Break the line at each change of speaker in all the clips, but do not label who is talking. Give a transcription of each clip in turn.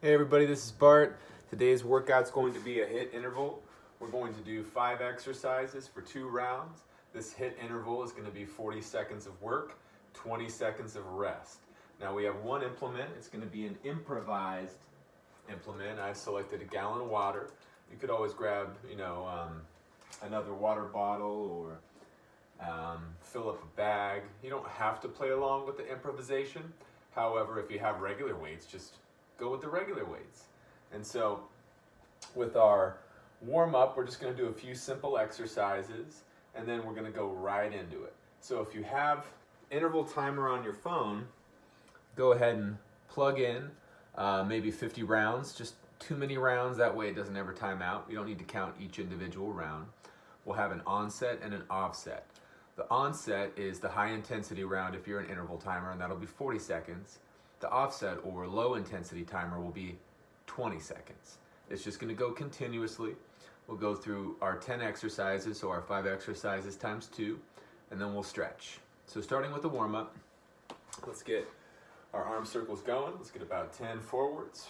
Hey everybody, this is Bart. Today's workout's going to be a HIIT interval. We're going to do 5 exercises for 2 rounds. This HIIT interval is going to be 40 seconds of work, 20 seconds of rest. Now we have one implement. It's going to be an improvised implement. I've selected a gallon of water. You could always grab, another water bottle or fill up a bag. You don't have to play along with the improvisation. However, if you have regular weights, just go with the regular weights. And so with our warm-up, we're just going to do a few simple exercises, and then we're going to go right into it. So if you have interval timer on your phone, go ahead and plug in maybe 50 rounds, just too many rounds, that way it doesn't ever time out. You don't need to count each individual round. We'll have an onset and an offset. The onset is the high intensity round if you're an interval timer, and that'll be 40 seconds. The offset or low intensity timer will be 20 seconds. It's just going to go continuously. We'll go through our 10 exercises, so our 5 exercises times 2, and then we'll stretch. So starting with the warm-up, let's get our arm circles going. Let's get about 10 forwards.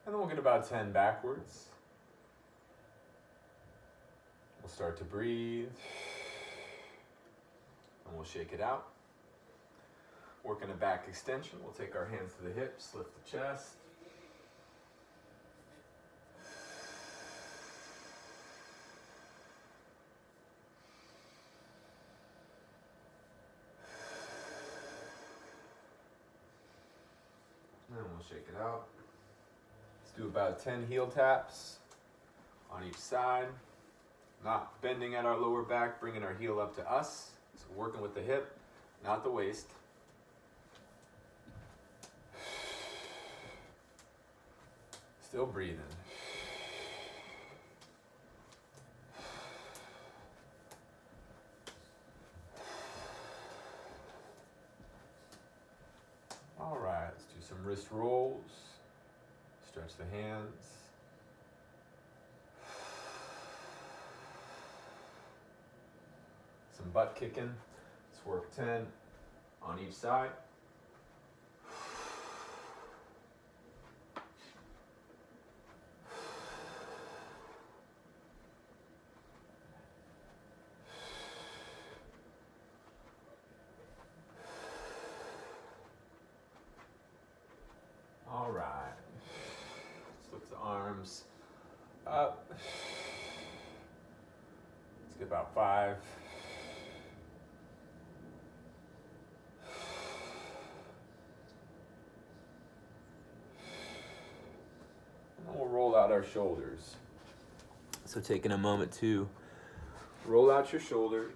And then we'll get about 10 backwards. We'll start to breathe. And we'll shake it out. Working a back extension. We'll take our hands to the hips, lift the chest. And we'll shake it out. Let's do about 10 heel taps on each side. Not bending at our lower back, bringing our heel up to us. So working with the hip, not the waist. Still breathing. All right, let's do some wrist rolls. Stretch the hands. Some butt kicking. Let's work 10 on each side. All right. Let's lift the arms up. Let's get about 5. We'll roll out our shoulders. So taking a moment to roll out your shoulders,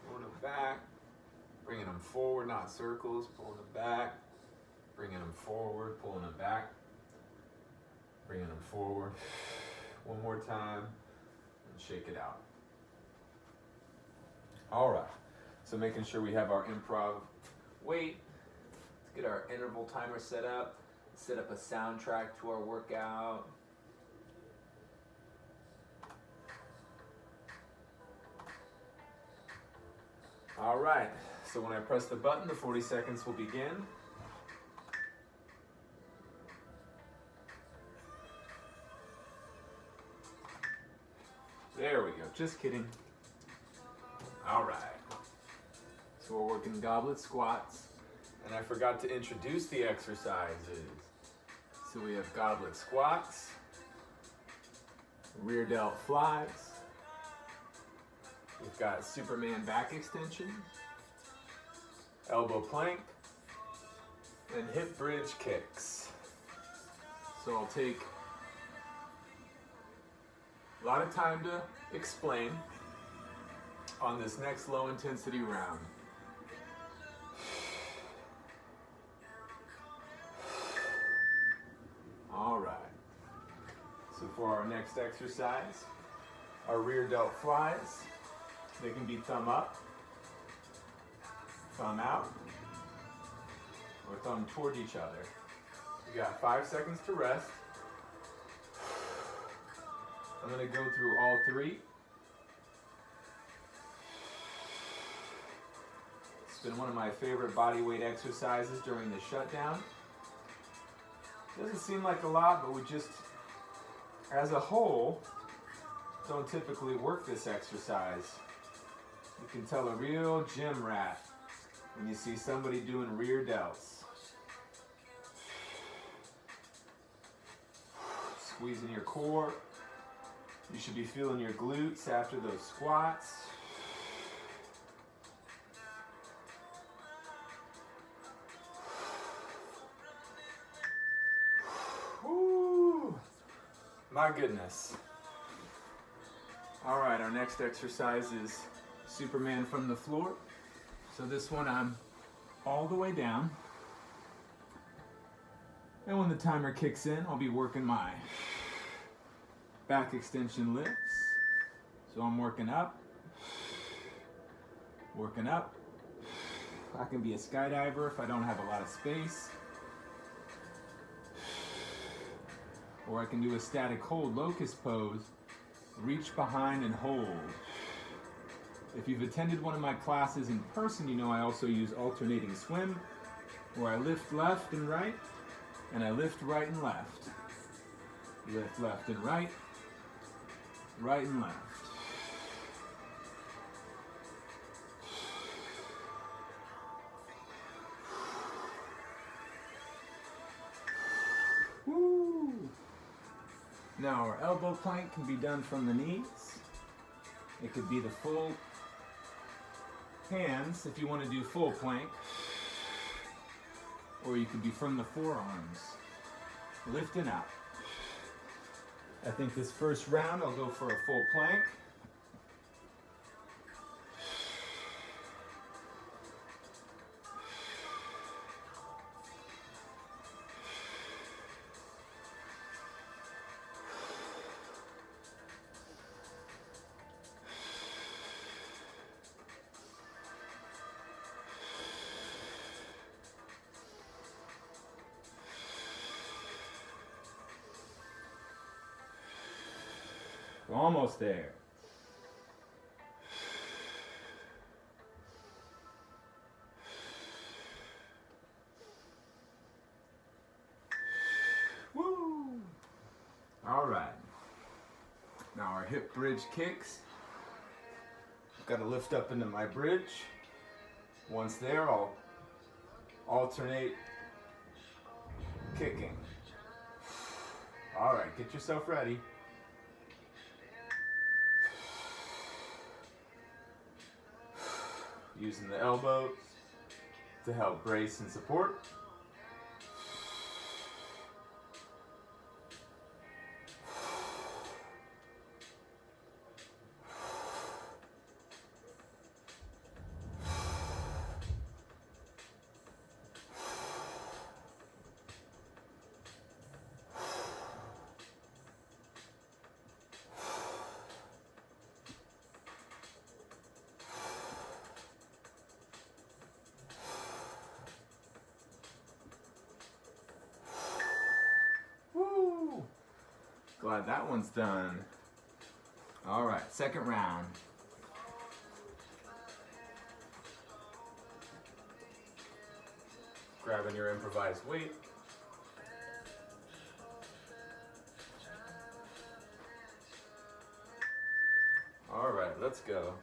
pulling them back, bringing them forward, not circles, pulling them back, bringing them forward, pulling them back, bringing them forward. One more time, and shake it out. All right, so making sure we have our improv weight. Let's get our interval timer set up. Set up a soundtrack to our workout. All right, so when I press the button, the 40 seconds will begin. There we go, just kidding. All right, so we're working goblet squats, and I forgot to introduce the exercises. So we have goblet squats, rear delt flies, we've got Superman back extension, elbow plank, and hip bridge kicks. So I'll take a lot of time to explain on this next low intensity round. All right, so for our next exercise, our rear delt flies, they can be thumb up, thumb out, or thumb toward each other. You got 5 seconds to rest. I'm going to go through all 3. It's been one of my favorite body weight exercises during the shutdown. Doesn't seem like a lot, but we just, as a whole, don't typically work this exercise. You can tell a real gym rat when you see somebody doing rear delts. Squeezing your core. You should be feeling your glutes after those squats. Woo! My goodness. All right, our next exercise is Superman from the floor. So this one I'm all the way down. And when the timer kicks in, I'll be working my back extension lifts. So I'm working up. I can be a skydiver if I don't have a lot of space. Or I can do a static hold locust pose, reach behind and hold. If you've attended one of my classes in person, you know I also use alternating swim, where I lift left and right, and I lift right and left. Lift left and right, right and left. Woo! Now our elbow plank can be done from the knees. It could be the full hands if you want to do full plank. Or you could be from the forearms, lifting up. I think this first round I'll go for a full plank. We're almost there. Woo! All right. Now our hip bridge kicks. I've got to lift up into my bridge. Once there, I'll alternate kicking. All right, get yourself ready. Using the elbows to help brace and support. Glad that one's done. All right, second round. Grabbing your improvised weight. All right, let's go.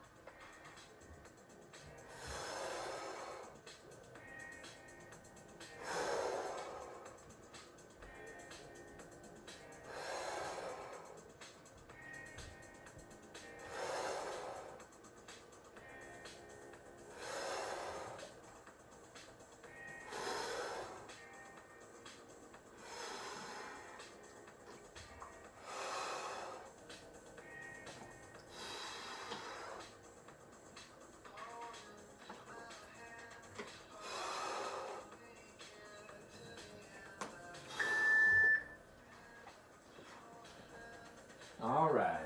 All right.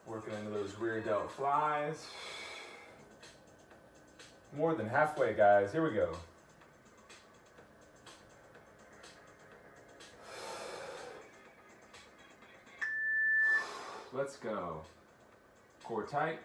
Working into those rear delt flies. More than halfway, guys. Here we go. Let's go. Core tight.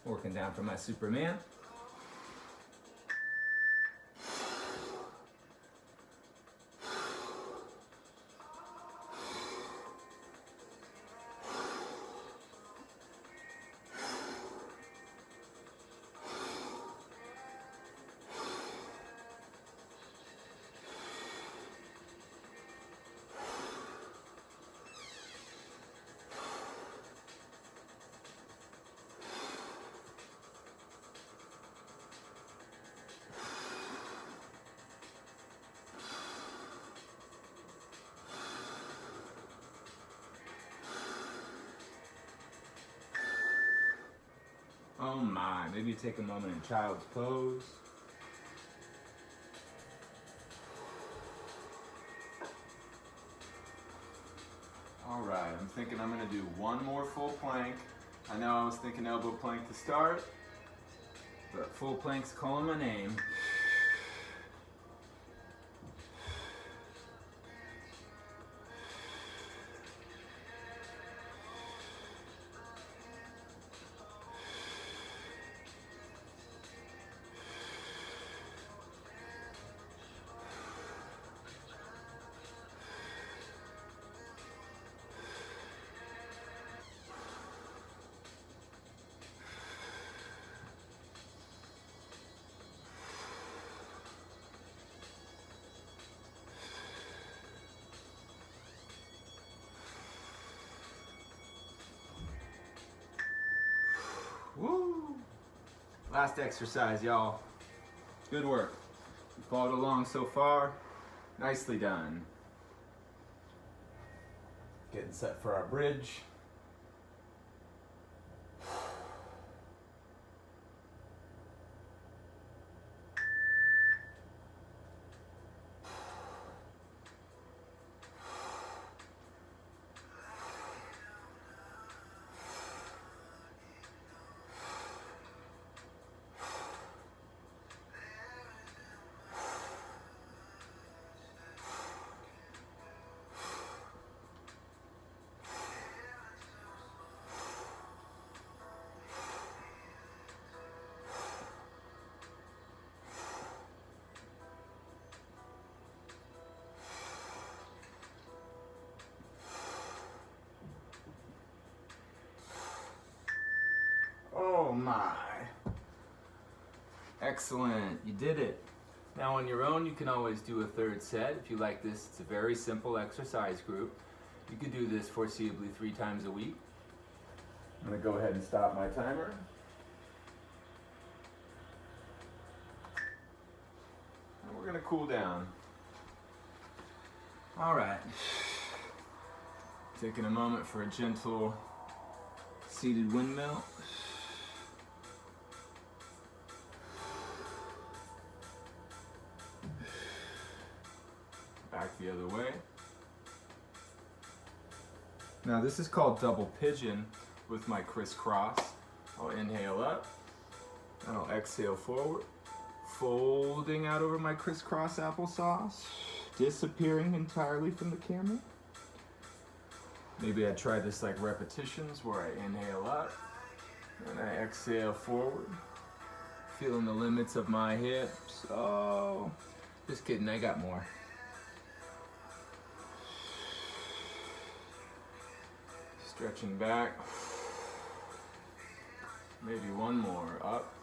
Working down for my Superman. Oh my, maybe take a moment in child's pose. All right, I'm thinking I'm gonna do one more full plank. I know I was thinking elbow plank to start, but full plank's calling my name. Woo! Last exercise, y'all. Good work. You followed along so far. Nicely done. Getting set for our bridge. Oh my. Excellent, you did it. Now on your own, you can always do a third set. If you like this, it's a very simple exercise group. You could do this foreseeably 3 times a week. I'm gonna go ahead and stop my timer. And we're gonna cool down. All right. Taking a moment for a gentle seated windmill. Back the other way. Now this is called double pigeon with my crisscross. I'll inhale up and I'll exhale forward, folding out over my crisscross applesauce, disappearing entirely from the camera. Maybe I try this like repetitions where I inhale up and I exhale forward, feeling the limits of my hips. Oh, just kidding, I got more. Stretching back. Maybe one more, up.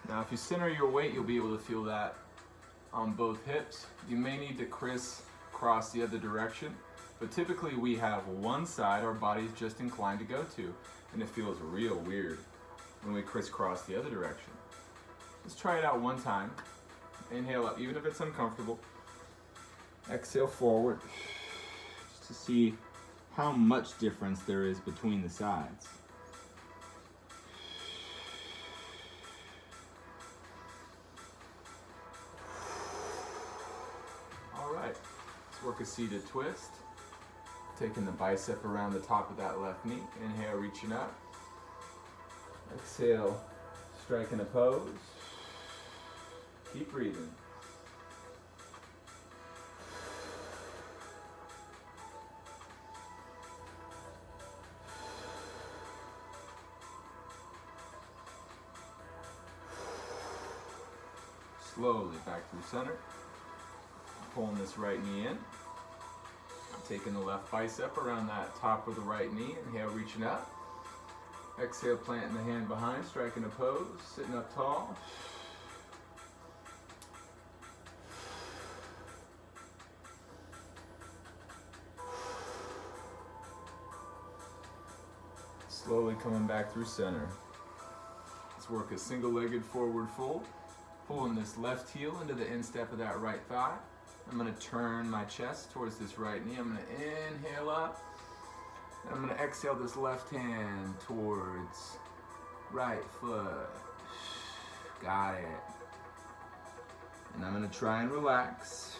Now if you center your weight, you'll be able to feel that on both hips. You may need to crisscross the other direction, but typically we have one side our body's just inclined to go to, and it feels real weird when we crisscross the other direction. Let's try it out one time. Inhale up, even if it's uncomfortable. Exhale forward, just to see how much difference there is between the sides. All right, let's work a seated twist. Taking the bicep around the top of that left knee. Inhale, reaching up. Exhale, striking a pose. Keep breathing. Slowly back through center. Pulling this right knee in. Taking the left bicep around that top of the right knee. Inhale, reaching up. Exhale, planting the hand behind, striking a pose, sitting up tall. Slowly coming back through center. Let's work a single-legged forward fold. Pulling this left heel into the instep of that right thigh. I'm going to turn my chest towards this right knee. I'm going to inhale up. And I'm going to exhale this left hand towards right foot. Got it. And I'm going to try and relax.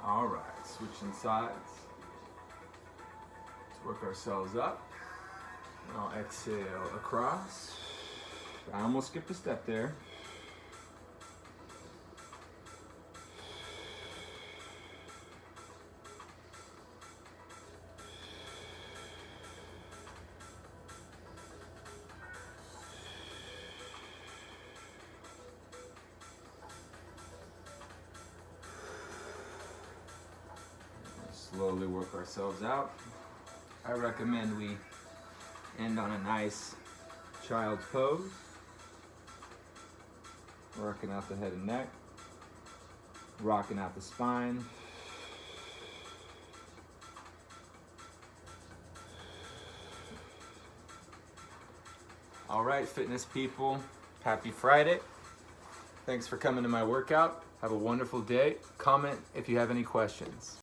All right, switching sides. Let's work ourselves up. I'll exhale across. I almost skipped a step there. Slowly work ourselves out. I recommend we end on a nice child's pose. Working out the head and neck. Rocking out the spine. All right, fitness people, happy Friday. Thanks for coming to my workout. Have a wonderful day. Comment if you have any questions.